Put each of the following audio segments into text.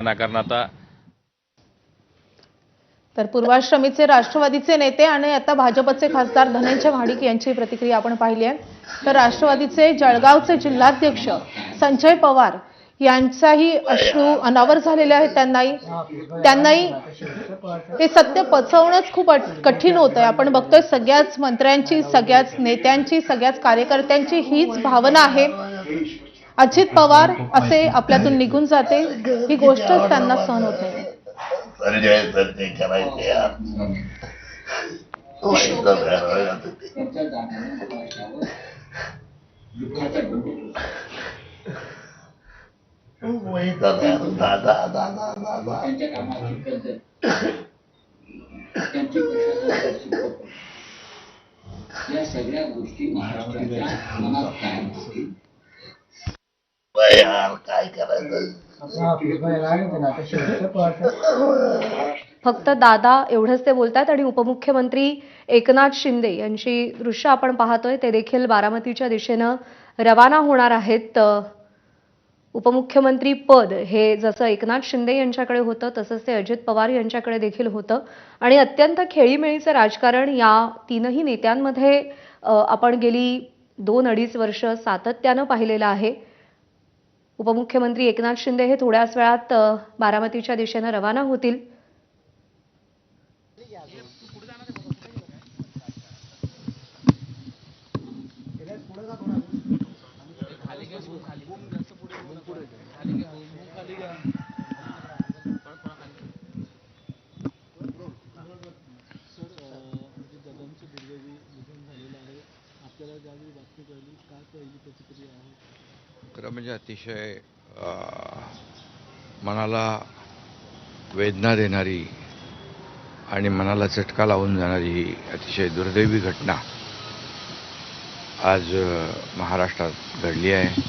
कारण आता तर पूर्वाश्रमीचे राष्ट्रवादीचे नेते आणि आता भाजपचे खासदार धनंजय महाडिक यांची प्रतिक्रिया आपण पाहिली आहे। तर राष्ट्रवादीचे जळगावचे जिल्हाध्यक्ष संजय पवार यांचाही अश्रू अनावर झालेले आहेत। त्यांनाही हे सत्य पचवणंच खूप कठीण होतंय। आपण बघतोय सगळ्याच मंत्र्यांची, सगळ्याच नेत्यांची, सगळ्याच कार्यकर्त्यांची हीच भावना आहे। अजित पवार असे आपल्यातून निघून जाते, ही गोष्टच त्यांना सहन होत नाही। संजय सत्य करायचे यार दादा दादा दादा या सगळ्या गोष्टी महाराष्ट्राच्या मनात कायम असतील। यार काय करायचं। फक्त दादा एवढंच ते बोलतात आणि उपमुख्यमंत्री एकनाथ शिंदे यांची दृश्य आपण पाहतोय, ते देखील बारामतीच्या दिशेनं रवाना होणार आहेत। उपमुख्यमंत्री पद हे जसं एकनाथ शिंदे यांच्याकडे होतं तसंच ते अजित पवार यांच्याकडे देखील होतं आणि अत्यंत खेळीमेळीचं राजकारण या तीनही नेत्यांमध्ये आपण गेली 2-2.5 वर्ष सातत्यानं पाहिलेलं आहे। उपमुख्यमंत्री एकनाथ शिंदे हे थोड्याच वेळात बारामतीच्या दिशेनं रवाना होतील। खरं म्हणजे अतिशय मनाला वेदना देणारी आणि मनाला चटका लावून जाणारी ही अतिशय दुर्दैवी घटना आज महाराष्ट्रात घडली आहे।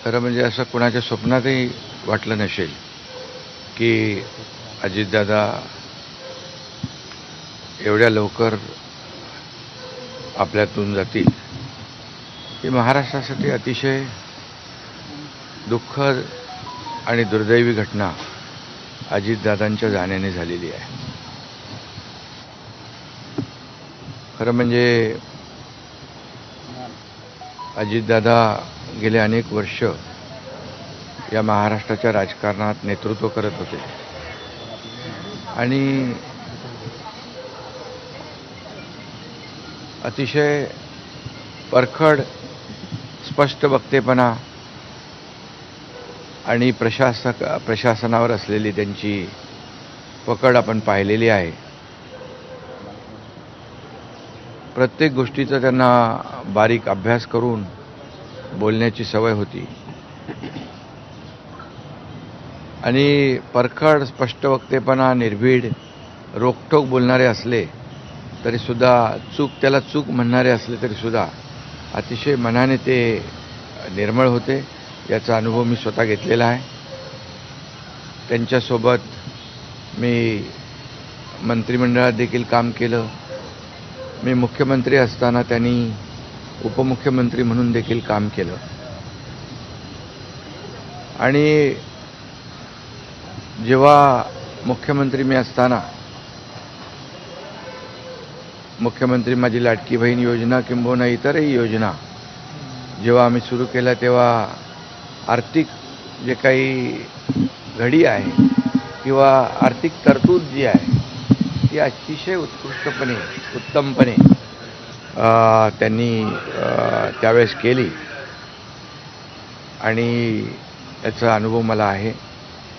खरं म्हणजे असं कोणाच्या स्वप्नातही वाटलं नसेल की अजितदादा एवढ्या लवकर आपल्यातून जातील। ही महाराष्ट्रासाठी अतिशय दुःखद आणि दुर्दैवी घटना अजितदादांच्या जाण्याने झालेली आहे। खरं म्हणजे अजितदादा गेले अनेक वर्ष या महाराष्ट्राच्या राजकारणात नेतृत्व करत होते आणि अतिशय परखड स्पष्ट वक्तेपणा आणि प्रशासनावर असलेली त्यांची पकड आपण पाहिलेली आहे। प्रत्येक गोष्टीचा त्यांना बारीक अभ्यास करून बोलण्याची सवय होती आणि परखड स्पष्ट वक्तेपणा, निर्भीड, रोखठोक बोलणारे असले तरीसुद्धा त्याला चूक म्हणणारे असले तरीसुद्धा अतिशय मनाने ते निर्मळ होते। याचा अनुभव मी स्वतः घेतलेला आहे। त्यांच्यासोबत मी मंत्रिमंडळात देखील काम केलं। मी मुख्यमंत्री असताना त्यांनी उपमुख्यमंत्री म्हणून देखील काम केलं आणि जेव्हा मुख्यमंत्री मी असताना मुख्यमंत्री माझी लाडकी बहीण योजना किंबहुना इतरही योजना जेव्हा आम्ही सुरू केल्या तेव्हा आर्थिक जे काही घडी आहे किंवा आर्थिक तरतूद जी आहे ती अतिशय उत्कृष्टपणे, उत्तमपणे त्यांनी त्यावेळेस केली आणि याचा अनुभव मला आहे।